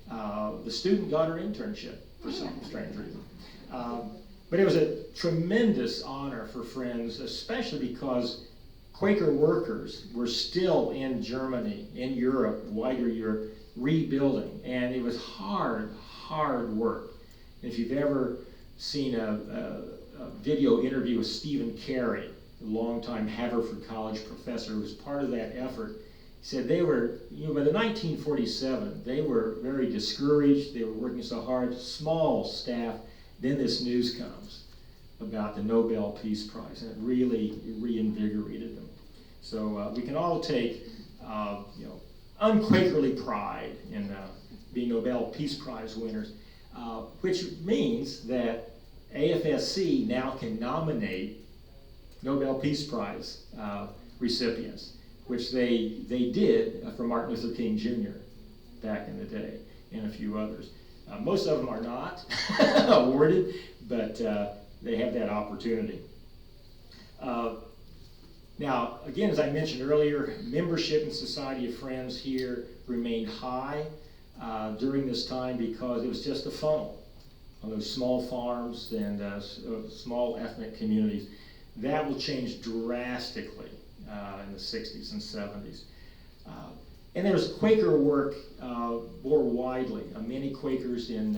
The student got her internship for some strange reason. But it was a tremendous honor for Friends, especially because Quaker workers were still in Germany, in Europe, wider Europe, rebuilding. And it was hard work. And if you've ever seen a video interview with Stephen Carey, a longtime Haverford College professor who was part of that effort, he said they were, by the 1947, they were very discouraged. They were working so hard, small staff. Then this news comes about the Nobel Peace Prize, and it really reinvigorated them. So we can all take, unquakerly pride in being Nobel Peace Prize winners, which means that AFSC now can nominate Nobel Peace Prize recipients, which they did for Martin Luther King Jr. back in the day, and a few others. Most of them are not awarded, but they have that opportunity. Now, again, as I mentioned earlier, membership in Society of Friends here remained high during this time because it was just a funnel on those small farms and small ethnic communities. That will change drastically in the 60s and 70s. And there was Quaker work more widely. Many Quakers in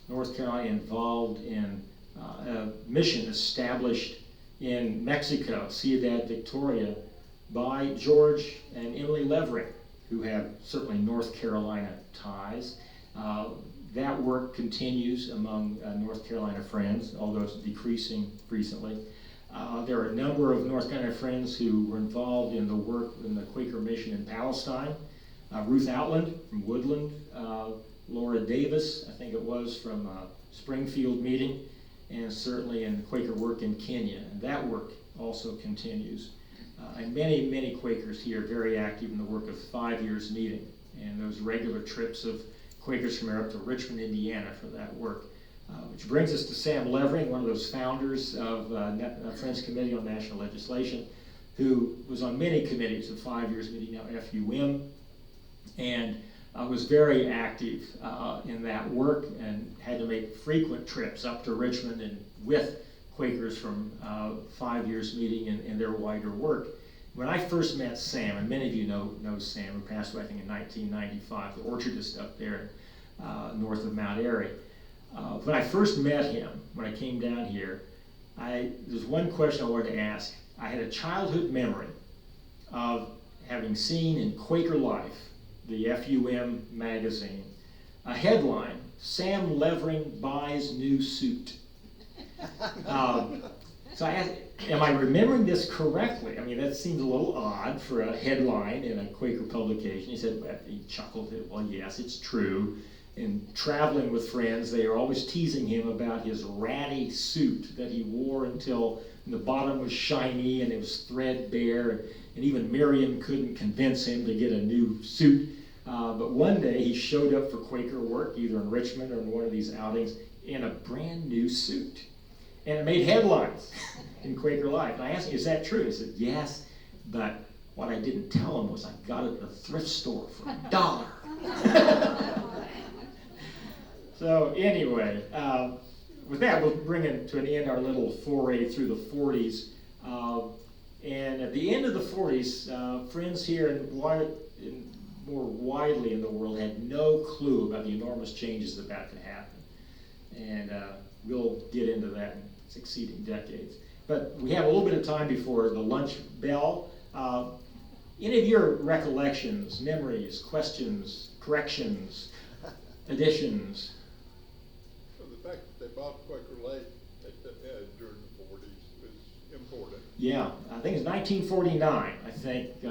North Carolina involved in a mission established in Mexico, Ciudad Victoria, by George and Emily Levering, who have certainly North Carolina ties. That work continues among North Carolina Friends, although it's decreasing recently. There are a number of North Carolina Friends who were involved in the work in the Quaker mission in Palestine. Ruth Outland from Woodland, Laura Davis, I think it was, from Springfield Meeting, and certainly in Quaker work in Kenya. And that work also continues. And many Quakers here very active in the work of 5 Years Meeting and those regular trips of Quakers from Europe to Richmond, Indiana for that work. Which brings us to Sam Levering, one of those founders of Friends Committee on National Legislation, who was on many committees of 5 Years Meeting, now FUM, and was very active in that work and had to make frequent trips up to Richmond and with Quakers from 5 Years Meeting and their wider work. When I first met Sam, and many of you know Sam, who passed away I think in 1995, the orchardist up there north of Mount Airy. When I first met him, when I came down here, there's one question I wanted to ask. I had a childhood memory of having seen in Quaker Life, the FUM magazine, a headline, Sam Levering buys new suit. So I asked, am I remembering this correctly? I mean, that seems a little odd for a headline in a Quaker publication. He said, well, he chuckled, well, yes, it's true. In traveling with friends, they are always teasing him about his ratty suit that he wore until the bottom was shiny and it was threadbare, and even Miriam couldn't convince him to get a new suit. But one day he showed up for Quaker work, either in Richmond or in one of these outings, in a brand new suit. And it made headlines in Quaker Life. And I asked him, is that true? He said, yes, but what I didn't tell him was I got it at a thrift store for $1. So anyway, with that, we'll bring it to an end our little foray through the 40s. And at the end of the 40s, friends here and more widely in the world had no clue about the enormous changes about to happen. And we'll get into that in succeeding decades. But we have a little bit of time before the lunch bell. Any of your recollections, memories, questions, corrections, additions? So the fact that they bought Quaker Lake during the 40s was important. Yeah, I think it's 1949. I think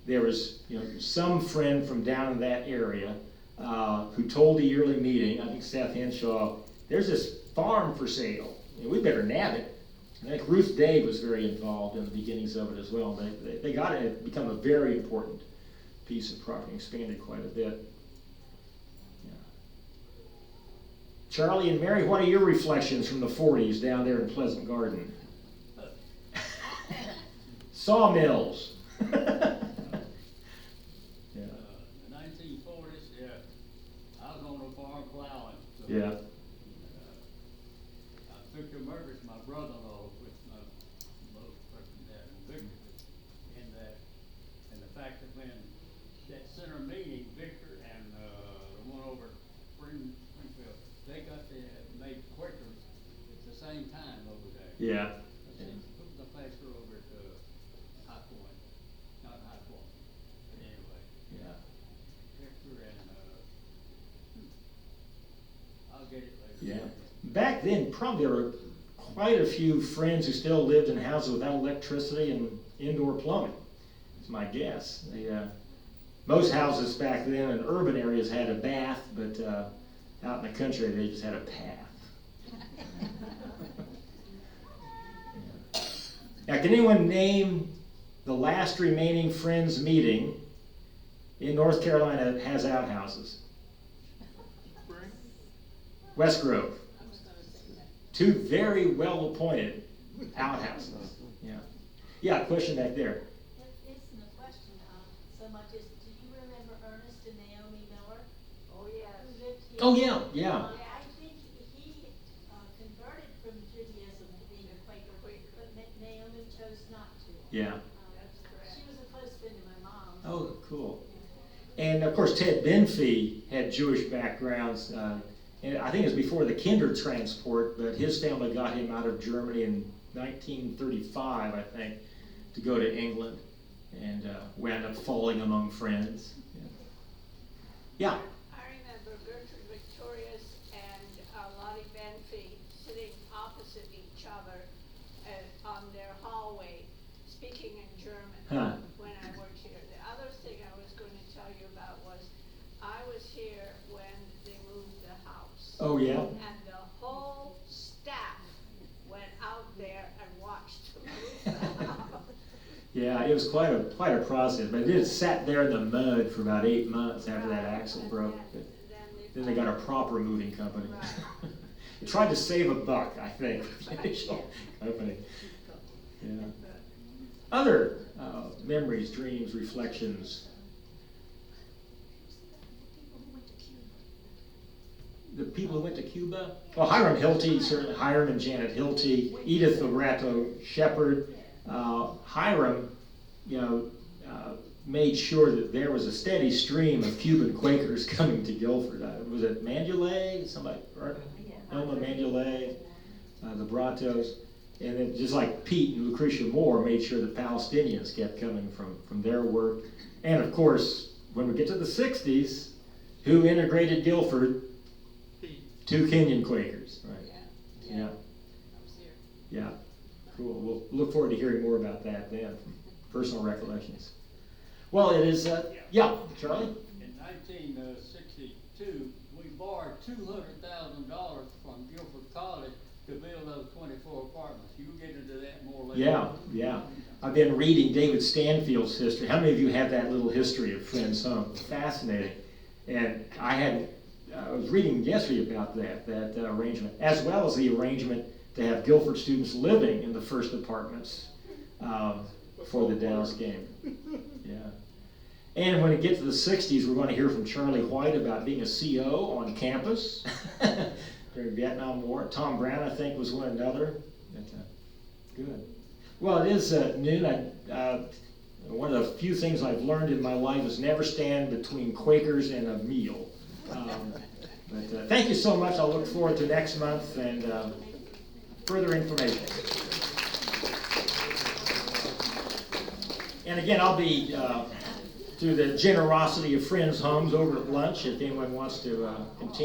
there was some friend from down in that area who told the yearly meeting, I think Seth Henshaw, there's this farm for sale. We better nab it. I think Ruth Day was very involved in the beginnings of it as well. They got it. It become a very important piece of property, expanded quite a bit. Yeah. Charlie and Mary, what are your reflections from the 40s down there in Pleasant Garden? Sawmills. The 1940s, yeah. I was on the farm plowing. So, Yeah. Victor Murphy's my brother-in-law, with my most person dad and Victor in that. And the fact that when that center meeting, Victor and the one over at Springfield, they got to make Quakers at the same time over there. Yeah. Who was the pastor over at High Point? Not High Point, but anyway. Yeah. Victor and I'll get it later. Yeah. Back then, probably there were quite a few friends who still lived in houses without electricity and indoor plumbing. That's my guess. Most houses back then in urban areas had a bath, but out in the country they just had a path. Yeah. Now, can anyone name the last remaining Friends meeting in North Carolina that has outhouses? West Grove. Two very well-appointed outhouses. Yeah. Yeah, question back there. It isn't a question so much as, do you remember Ernest and Naomi Miller? Oh, yes. Who lived here? Oh, yeah, yeah. I think he converted from Judaism to being a Quaker, but Naomi chose not to. Yeah. That's correct. She was a close friend of my mom's. Oh, cool. And of course, Ted Benfee had Jewish backgrounds. And I think it was before the Kinder transport, but his family got him out of Germany in 1935, I think, to go to England, and wound up falling among friends. Yeah. I remember Gertrude Victorious and Lottie Benfee sitting opposite each other on their hallway, speaking in German when I worked here. The other thing I was going to tell you about was I was here when they moved the house. Oh, yeah? And the whole staff went out there and watched them move the house. Yeah, it was quite a process, but it sat there in the mud for about 8 months after that axle broke. But then they got a proper moving company. Right. They tried to save a buck, I think, the initial company. Yeah. Other memories, dreams, reflections. The people who went to Cuba? Well, Hiram Hilty, certainly Hiram and Janet Hilty, Edith Lorato Shepherd. Hiram, made sure that there was a steady stream of Cuban Quakers coming to Guilford. Was it Mandalay? Somebody, or Elma Mandalay, the Bratos. And then just like Pete and Lucretia Moore made sure that Palestinians kept coming from their work. And of course, when we get to the 60s, who integrated Guilford? Two Kenyan Quakers, right? Yeah. Yeah. Cool. We'll look forward to hearing more about that then, from personal recollections. Well, it is, yeah, Charlie? In 1962, we borrowed $200,000 from Guilford College to build those 24 apartments. You'll get into that more later. Yeah. I've been reading David Stanfield's history. How many of you have that little history of Friends Home? Fascinating. And I was reading yesterday about that arrangement, as well as the arrangement to have Guilford students living in the first apartments for the Dallas game. Yeah. And when it gets to the 60s, we're going to hear from Charlie White about being a CO on campus during the Vietnam War. Tom Brown, I think, was another. Good. Well, it is noon. One of the few things I've learned in my life is never stand between Quakers and a meal. But thank you so much. I'll look forward to next month and further information. And again, I'll be, through the generosity of Friends Homes, over at lunch if anyone wants to continue.